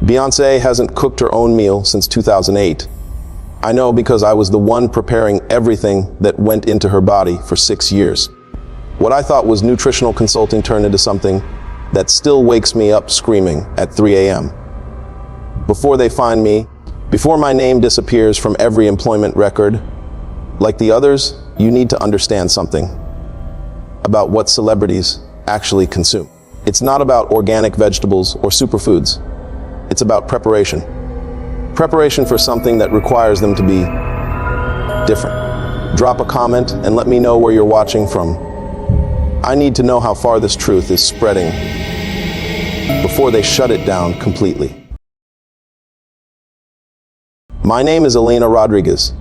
Beyoncé hasn't cooked her own meal since 2008. I know because I was the one preparing everything that went into her body for 6 years. What I thought was nutritional consulting turned into something that still wakes me up screaming at 3 a.m. Before they find me, before my name disappears from every employment record, like the others, you need to understand something about what celebrities actually consume. It's not about organic vegetables or superfoods. It's about preparation. Preparation for something that requires them to be different. Drop a comment and let me know where you're watching from. I need to know how far this truth is spreading before they shut it down completely. My name is Elena Rodriguez.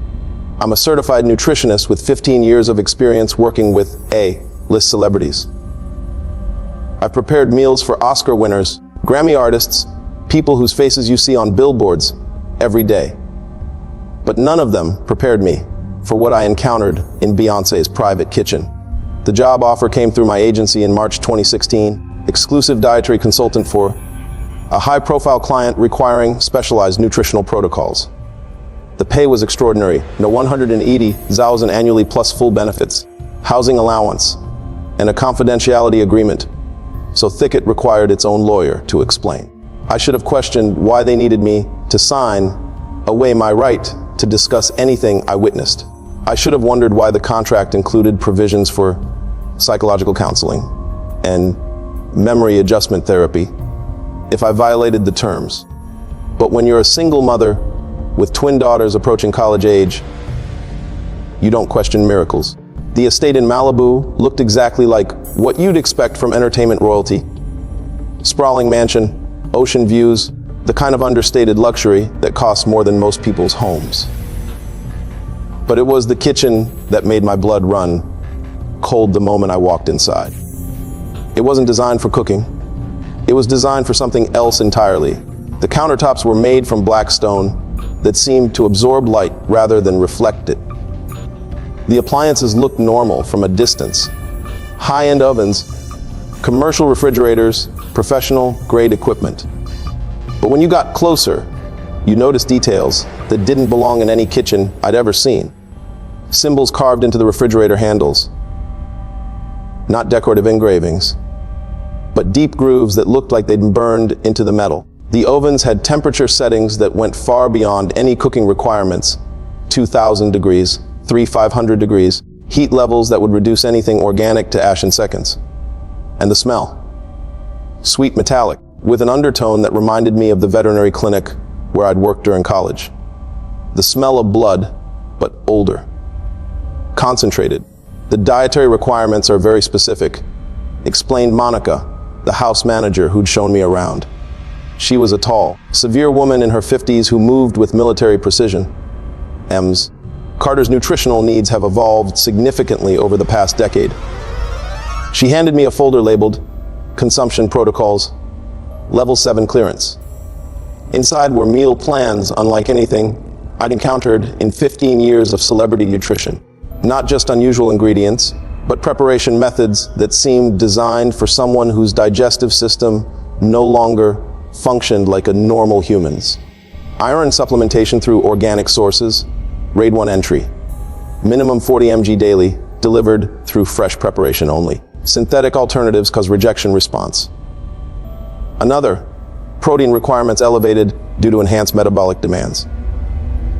I'm a certified nutritionist with 15 years of experience working with A-list celebrities. I've prepared meals for Oscar winners, Grammy artists, people whose faces you see on billboards every day. But none of them prepared me for what I encountered in Beyoncé's private kitchen. The job offer came through my agency in March 2016, exclusive dietary consultant for a high-profile client requiring specialized nutritional protocols. The pay was extraordinary, no 180,000 annually plus full benefits, housing allowance, and a confidentiality agreement, so thick it required its own lawyer to explain. I should have questioned why they needed me to sign away my right to discuss anything I witnessed. I should have wondered why the contract included provisions for psychological counseling and memory adjustment therapy if I violated the terms. But when you're a single mother with twin daughters approaching college age, you don't question miracles. The estate in Malibu looked exactly like what you'd expect from entertainment royalty. Sprawling mansion, ocean views, the kind of understated luxury that costs more than most people's homes. But it was the kitchen that made my blood run cold the moment I walked inside. It wasn't designed for cooking. It was designed for something else entirely. The countertops were made from black stone that seemed to absorb light rather than reflect it. The appliances looked normal from a distance. High-end ovens, commercial refrigerators, professional-grade equipment. But when you got closer, you noticed details that didn't belong in any kitchen I'd ever seen. Symbols carved into the refrigerator handles. Not decorative engravings, but deep grooves that looked like they'd been burned into the metal. The ovens had temperature settings that went far beyond any cooking requirements. 2,000 degrees, 3,500 degrees, heat levels that would reduce anything organic to ash in seconds. And the smell. Sweet metallic, with an undertone that reminded me of the veterinary clinic where I'd worked during college. The smell of blood, but older. Concentrated. The dietary requirements are very specific, explained Monica, the house manager who'd shown me around. She was a tall, severe woman in her 50s who moved with military precision. Carter's nutritional needs have evolved significantly over the past decade. She handed me a folder labeled Consumption Protocols, Level 7 Clearance. Inside were meal plans unlike anything I'd encountered in 15 years of celebrity nutrition. Not just unusual ingredients, but preparation methods that seemed designed for someone whose digestive system no longer functioned like a normal human's. Iron supplementation through organic sources, Grade 1 entry. Minimum 40 mg daily, delivered through fresh preparation only. Synthetic alternatives cause rejection response. Another, protein requirements elevated due to enhanced metabolic demands.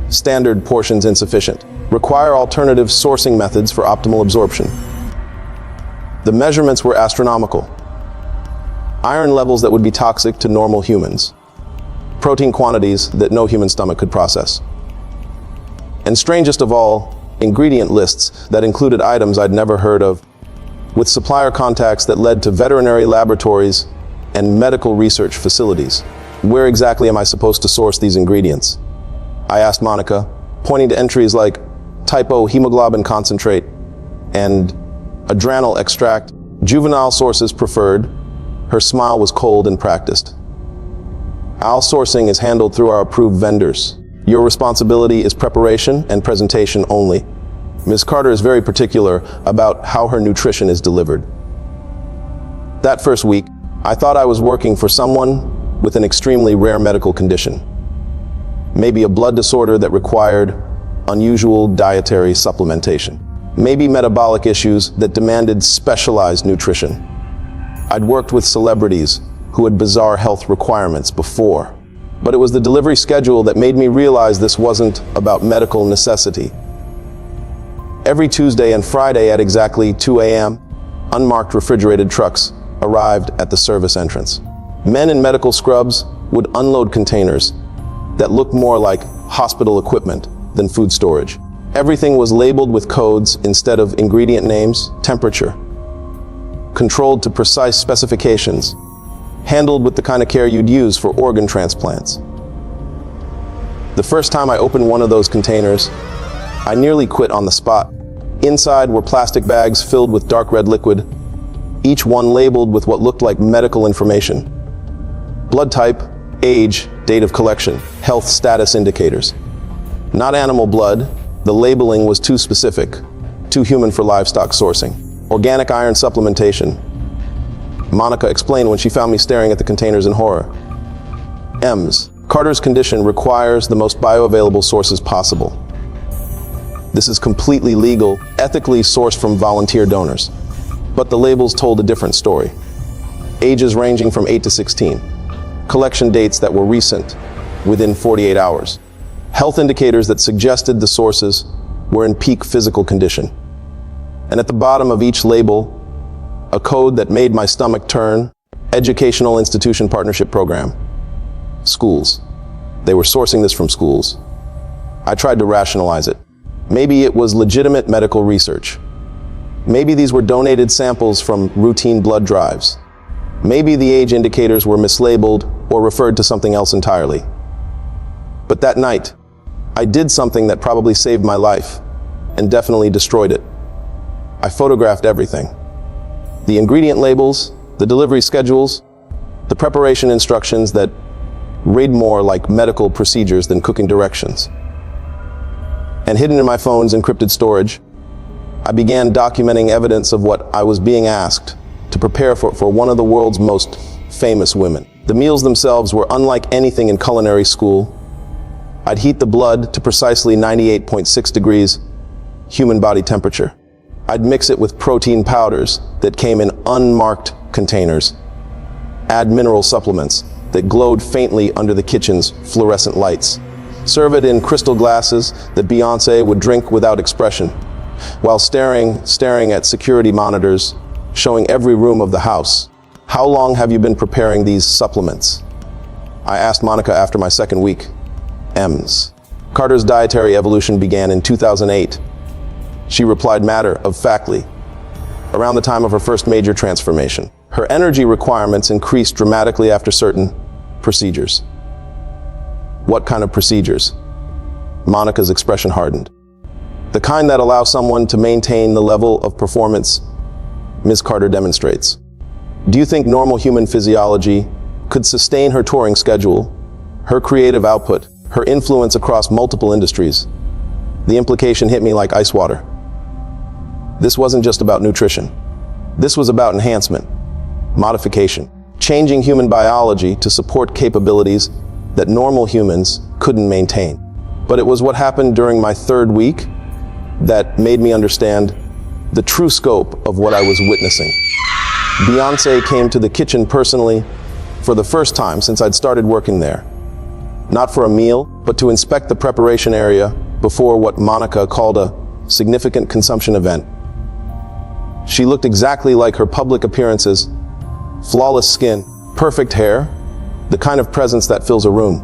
Standard portions insufficient. Require alternative sourcing methods for optimal absorption. The measurements were astronomical. Iron levels that would be toxic to normal humans. Protein quantities that no human stomach could process. And strangest of all, ingredient lists that included items I'd never heard of, with supplier contacts that led to veterinary laboratories and medical research facilities. Where exactly am I supposed to source these ingredients? I asked Monica, pointing to entries like typo hemoglobin concentrate and adrenal extract, juvenile sources preferred. Her smile was cold and practiced. Our sourcing is handled through our approved vendors. Your responsibility is preparation and presentation only. Ms. Carter is very particular about how her nutrition is delivered. That first week, I thought I was working for someone with an extremely rare medical condition. Maybe a blood disorder that required unusual dietary supplementation. Maybe metabolic issues that demanded specialized nutrition. I'd worked with celebrities who had bizarre health requirements before, but it was the delivery schedule that made me realize this wasn't about medical necessity. Every Tuesday and Friday at exactly 2 a.m., unmarked refrigerated trucks arrived at the service entrance. Men in medical scrubs would unload containers that looked more like hospital equipment than food storage. Everything was labeled with codes instead of ingredient names, temperature, controlled to precise specifications, handled with the kind of care you'd use for organ transplants. The first time I opened one of those containers, I nearly quit on the spot. Inside were plastic bags filled with dark red liquid, each one labeled with what looked like medical information. Blood type, age, date of collection, health status indicators. Not animal blood, the labeling was too specific, too human for livestock sourcing. Organic iron supplementation. Monica explained when she found me staring at the containers in horror. EMS. Carter's condition requires the most bioavailable sources possible. This is completely legal, ethically sourced from volunteer donors. But the labels told a different story. Ages ranging from 8 to 16. Collection dates that were recent, within 48 hours. Health indicators that suggested the sources were in peak physical condition. And at the bottom of each label, a code that made my stomach turn: Educational Institution Partnership Program. Schools. They were sourcing this from schools. I tried to rationalize it. Maybe it was legitimate medical research. Maybe these were donated samples from routine blood drives. Maybe the age indicators were mislabeled or referred to something else entirely. But that night, I did something that probably saved my life and definitely destroyed it. I photographed everything. The ingredient labels, the delivery schedules, the preparation instructions that read more like medical procedures than cooking directions. And hidden in my phone's encrypted storage, I began documenting evidence of what I was being asked to prepare for one of the world's most famous women. The meals themselves were unlike anything in culinary school. I'd heat the blood to precisely 98.6 degrees human body temperature. I'd mix it with protein powders that came in unmarked containers, add mineral supplements that glowed faintly under the kitchen's fluorescent lights, serve it in crystal glasses that Beyoncé would drink without expression, while staring at security monitors showing every room of the house. How long have you been preparing these supplements? I asked Monica after my second week. EMS. Carter's dietary evolution began in 2008. She replied matter-of-factly, around the time of her first major transformation. Her energy requirements increased dramatically after certain procedures. What kind of procedures? Monica's expression hardened. The kind that allow someone to maintain the level of performance Ms. Carter demonstrates. Do you think normal human physiology could sustain her touring schedule, her creative output, her influence across multiple industries? The implication hit me like ice water. This wasn't just about nutrition. This was about enhancement, modification, changing human biology to support capabilities that normal humans couldn't maintain. But it was what happened during my third week that made me understand the true scope of what I was witnessing. Beyoncé came to the kitchen personally for the first time since I'd started working there. Not for a meal, but to inspect the preparation area before what Monica called a significant consumption event. She looked exactly like her public appearances: flawless skin, perfect hair, the kind of presence that fills a room.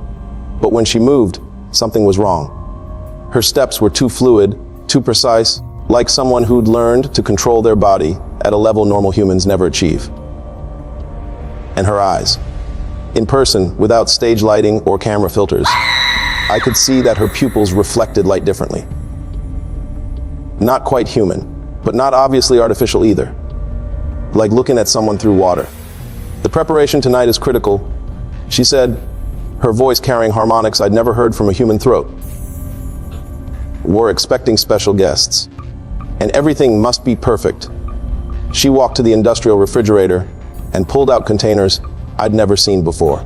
But when she moved, something was wrong. Her steps were too fluid, too precise, like someone who'd learned to control their body at a level normal humans never achieve. And her eyes. In person, without stage lighting or camera filters, I could see that her pupils reflected light differently. Not quite human, but not obviously artificial either. Like looking at someone through water. The preparation tonight is critical, she said, her voice carrying harmonics I'd never heard from a human throat. We're expecting special guests, and everything must be perfect. She walked to the industrial refrigerator and pulled out containers I'd never seen before.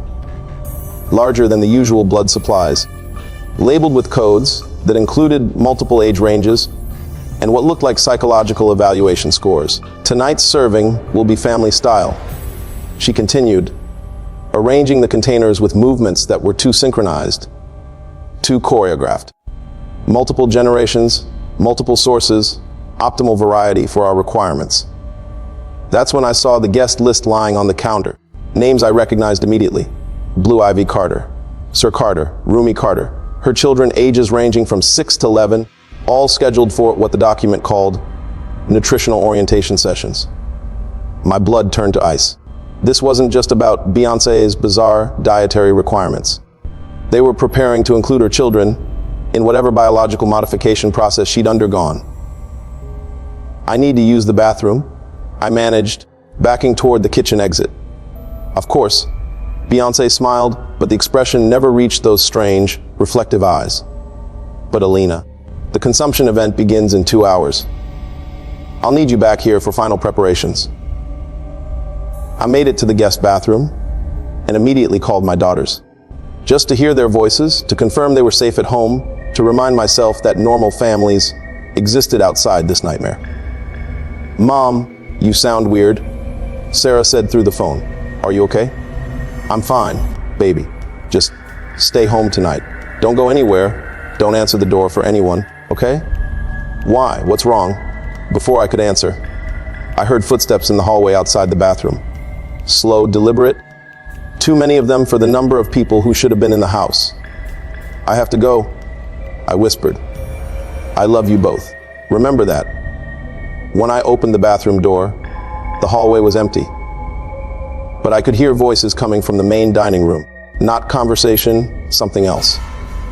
larger than the usual blood supplies, labeled with codes that included multiple age ranges and what looked like psychological evaluation scores. Tonight's serving will be family style, she continued, arranging the containers with movements that were too synchronized, too choreographed. Multiple generations, multiple sources, optimal variety for our requirements. That's when I saw the guest list lying on the counter. Names I recognized immediately. Blue Ivy Carter, Sir Carter, Rumi Carter. Her children ages ranging from 6 to 11, all scheduled for what the document called nutritional orientation sessions. My blood turned to ice. This wasn't just about Beyoncé's bizarre dietary requirements. They were preparing to include her children in whatever biological modification process she'd undergone. I need to use the bathroom, I managed, backing toward the kitchen exit. Of course, Beyoncé smiled, but the expression never reached those strange, reflective eyes. But Alina, the consumption event begins in 2 hours. I'll need you back here for final preparations. I made it to the guest bathroom and immediately called my daughters. Just to hear their voices, to confirm they were safe at home, to remind myself that normal families existed outside this nightmare. "Mom, you sound weird," Sarah said through the phone. "Are you okay?" "I'm fine, baby. Just stay home tonight. Don't go anywhere. Don't answer the door for anyone, okay?" "Why? What's wrong?" Before I could answer, I heard footsteps in the hallway outside the bathroom. Slow, deliberate. Too many of them for the number of people who should have been in the house. "I have to go," I whispered. "I love you both. Remember that." When I opened the bathroom door, the hallway was empty. But I could hear voices coming from the main dining room. Not conversation, something else.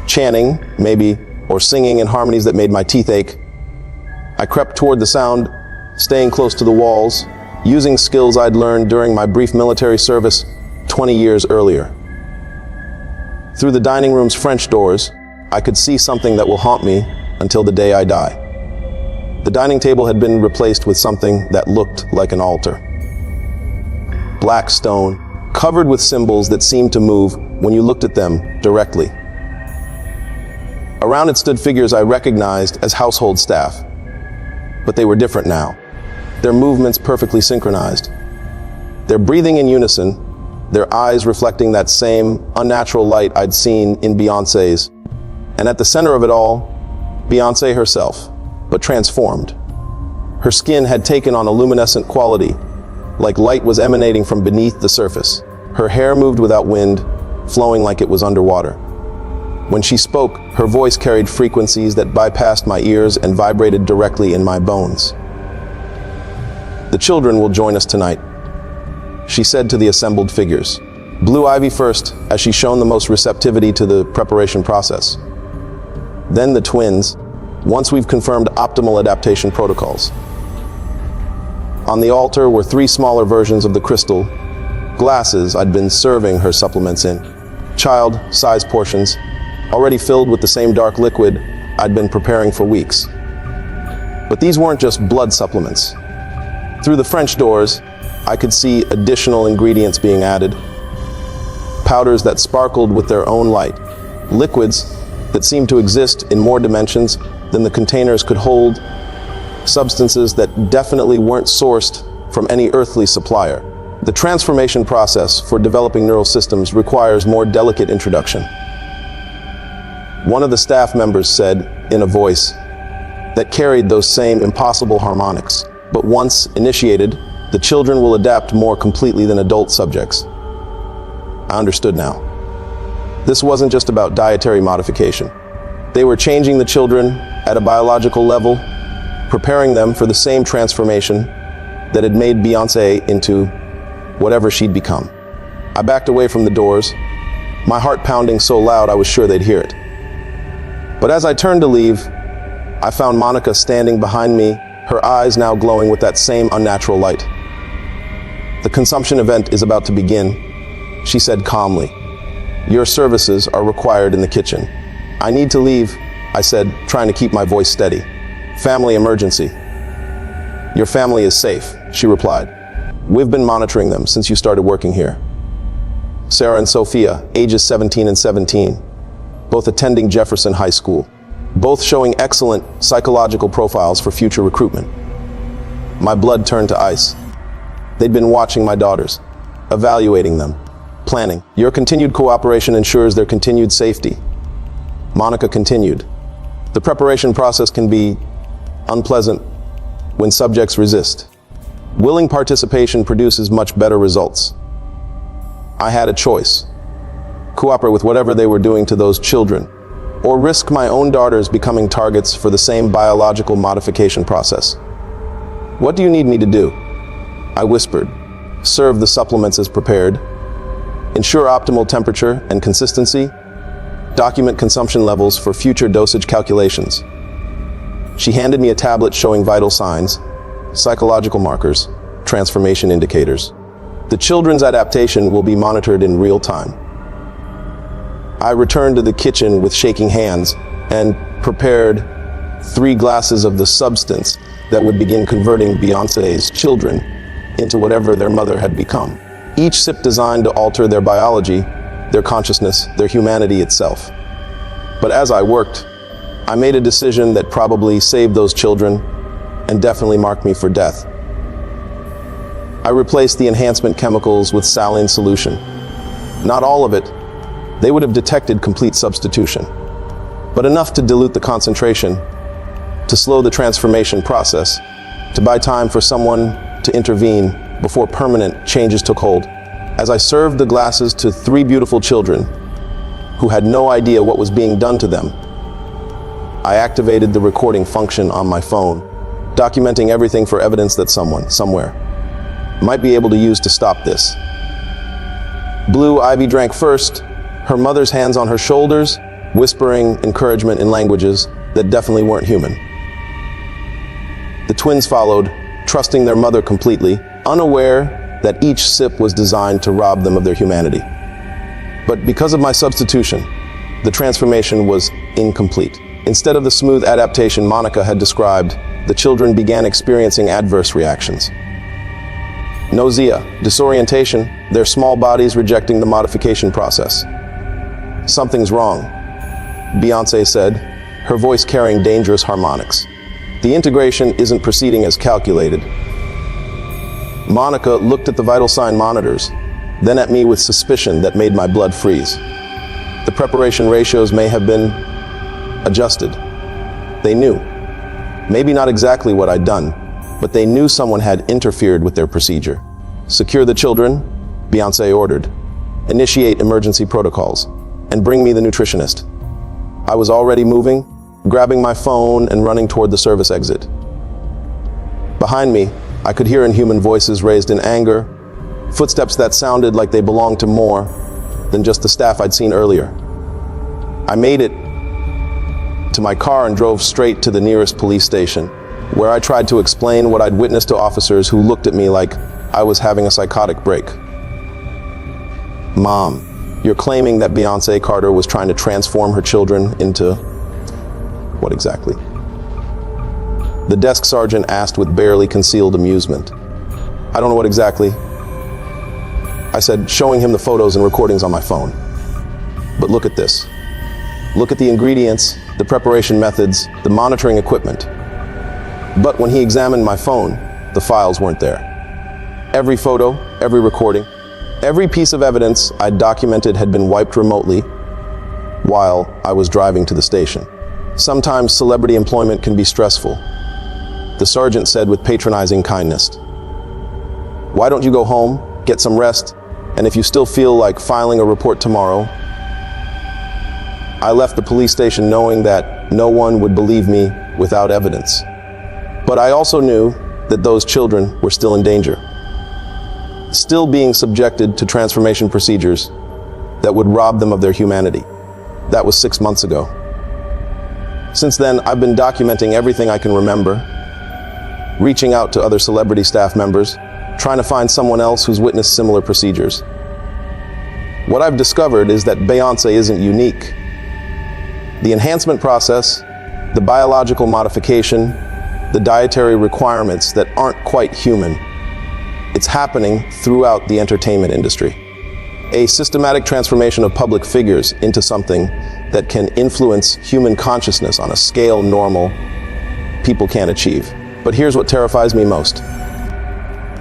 Chanting, maybe, or singing in harmonies that made my teeth ache. I crept toward the sound, staying close to the walls, using skills I'd learned during my brief military service 20 years earlier. Through the dining room's French doors, I could see something that will haunt me until the day I die. The dining table had been replaced with something that looked like an altar. Black stone, covered with symbols that seemed to move when you looked at them directly. Around it stood figures I recognized as household staff, but they were different now. Their movements perfectly synchronized. Their breathing in unison, their eyes reflecting that same unnatural light I'd seen in Beyoncé's. And at the center of it all, Beyoncé herself, but transformed. Her skin had taken on a luminescent quality, like light was emanating from beneath the surface. Her hair moved without wind, flowing like it was underwater. When she spoke, her voice carried frequencies that bypassed my ears and vibrated directly in my bones. "The children will join us tonight," she said to the assembled figures. Blue Ivy first, as she shown the most receptivity to the preparation process. Then the twins, once we've confirmed optimal adaptation protocols. On the altar were 3 smaller versions of the crystal glasses I'd been serving her supplements in. Child-sized portions, already filled with the same dark liquid I'd been preparing for weeks. But these weren't just blood supplements. Through the French doors, I could see additional ingredients being added. Powders that sparkled with their own light. Liquids that seemed to exist in more dimensions than the containers could hold. Substances that definitely weren't sourced from any earthly supplier. The transformation process for developing neural systems requires more delicate introduction. One of the staff members said, in a voice that carried those same impossible harmonics. But once initiated, the children will adapt more completely than adult subjects. I understood now. This wasn't just about dietary modification. They were changing the children at a biological level, preparing them for the same transformation that had made Beyoncé into whatever she'd become. I backed away from the doors, my heart pounding so loud I was sure they'd hear it. But as I turned to leave, I found Monica standing behind me, her eyes now glowing with that same unnatural light. "The consumption event is about to begin," she said calmly. "Your services are required in the kitchen." "I need to leave," I said, trying to keep my voice steady. "Family emergency." "Your family is safe," she replied. "We've been monitoring them since you started working here." Sarah and Sophia, ages 17 and 17, both attending Jefferson High School, both showing excellent psychological profiles for future recruitment. My blood turned to ice. They'd been watching my daughters, evaluating them, planning. Your continued cooperation ensures their continued safety. Monica continued. The preparation process can be unpleasant when subjects resist. Willing participation produces much better results. I had a choice. Cooperate with whatever they were doing to those children, or risk my own daughters becoming targets for the same biological modification process. What do you need me to do? I whispered. Serve the supplements as prepared. Ensure optimal temperature and consistency. Document consumption levels for future dosage calculations. She handed me a tablet showing vital signs, psychological markers, transformation indicators. The children's adaptation will be monitored in real time. I returned to the kitchen with shaking hands and prepared 3 glasses of the substance that would begin converting Beyoncé's children into whatever their mother had become. Each sip designed to alter their biology, their consciousness, their humanity itself. But as I worked, I made a decision that probably saved those children and definitely marked me for death. I replaced the enhancement chemicals with saline solution. Not all of it. They would have detected complete substitution, but enough to dilute the concentration, to slow the transformation process, to buy time for someone to intervene before permanent changes took hold. As I served the glasses to 3 beautiful children who had no idea what was being done to them, I activated the recording function on my phone, documenting everything for evidence that someone, somewhere, might be able to use to stop this. Blue Ivy drank first, her mother's hands on her shoulders, whispering encouragement in languages that definitely weren't human. The twins followed, trusting their mother completely, unaware that each sip was designed to rob them of their humanity. But because of my substitution, the transformation was incomplete. Instead of the smooth adaptation Monica had described, the children began experiencing adverse reactions. Nausea, disorientation, their small bodies rejecting the modification process. Something's wrong, Beyoncé said, her voice carrying dangerous harmonics. The integration isn't proceeding as calculated. Monica looked at the vital sign monitors, then at me with suspicion that made my blood freeze. The preparation ratios may have been adjusted. They knew. Maybe not exactly what I'd done, but they knew someone had interfered with their procedure. Secure the children, Beyoncé ordered. Initiate emergency protocols, and bring me the nutritionist. I was already moving, grabbing my phone and running toward the service exit. Behind me, I could hear inhuman voices raised in anger, footsteps that sounded like they belonged to more than just the staff I'd seen earlier. I made it to my car and drove straight to the nearest police station, where I tried to explain what I'd witnessed to officers who looked at me like I was having a psychotic break. Mom, you're claiming that Beyoncé Carter was trying to transform her children into... what exactly? The desk sergeant asked with barely concealed amusement. I don't know what exactly. I said, showing him the photos and recordings on my phone. But look at this. Look at the ingredients, the preparation methods, the monitoring equipment. But when he examined my phone, the files weren't there. Every photo, every recording, every piece of evidence I'd documented had been wiped remotely while I was driving to the station. Sometimes celebrity employment can be stressful, the sergeant said with patronizing kindness. Why don't you go home, get some rest, and if you still feel like filing a report tomorrow? I left the police station knowing that no one would believe me without evidence. But I also knew that those children were still in danger, still being subjected to transformation procedures that would rob them of their humanity. That was 6 months ago. Since then, I've been documenting everything I can remember, reaching out to other celebrity staff members, trying to find someone else who's witnessed similar procedures. What I've discovered is that Beyoncé isn't unique. The enhancement process, the biological modification, the dietary requirements that aren't quite human, it's happening throughout the entertainment industry. A systematic transformation of public figures into something that can influence human consciousness on a scale normal people can't achieve. But here's what terrifies me most.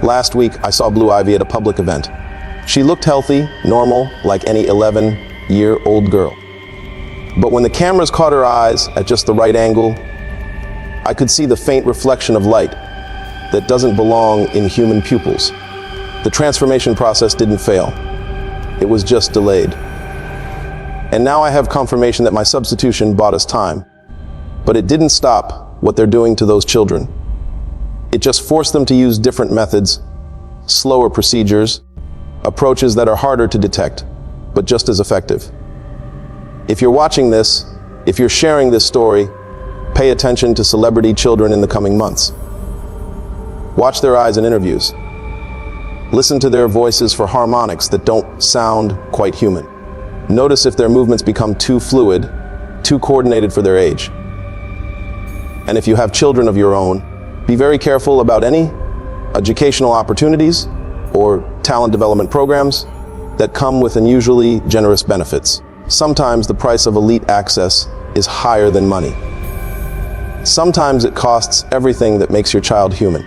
Last week, I saw Blue Ivy at a public event. She looked healthy, normal, like any 11-year-old girl. But when the cameras caught her eyes at just the right angle, I could see the faint reflection of light that doesn't belong in human pupils. The transformation process didn't fail. It was just delayed. And now I have confirmation that my substitution bought us time. But it didn't stop what they're doing to those children. It just forced them to use different methods, slower procedures, approaches that are harder to detect, but just as effective. If you're watching this, if you're sharing this story, pay attention to celebrity children in the coming months. Watch their eyes in interviews. Listen to their voices for harmonics that don't sound quite human. Notice if their movements become too fluid, too coordinated for their age. And if you have children of your own, be very careful about any educational opportunities or talent development programs that come with unusually generous benefits. Sometimes the price of elite access is higher than money. Sometimes it costs everything that makes your child human.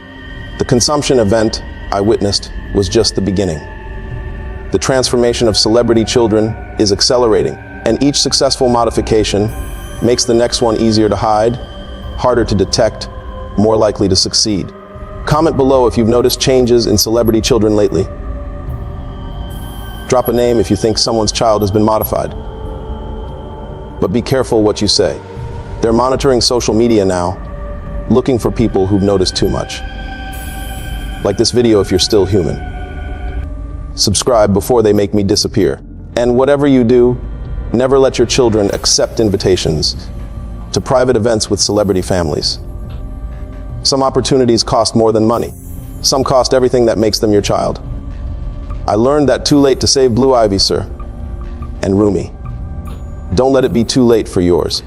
The consumption event I witnessed was just the beginning. The transformation of celebrity children is accelerating, and each successful modification makes the next one easier to hide, harder to detect, more likely to succeed. Comment below if you've noticed changes in celebrity children lately. Drop a name if you think someone's child has been modified. But be careful what you say. They're monitoring social media now, looking for people who've noticed too much. Like this video if you're still human. Subscribe before they make me disappear. And whatever you do, never let your children accept invitations to private events with celebrity families. Some opportunities cost more than money. Some cost everything that makes them your child. I learned that too late to save Blue Ivy, sir. And Rumi. Don't let it be too late for yours.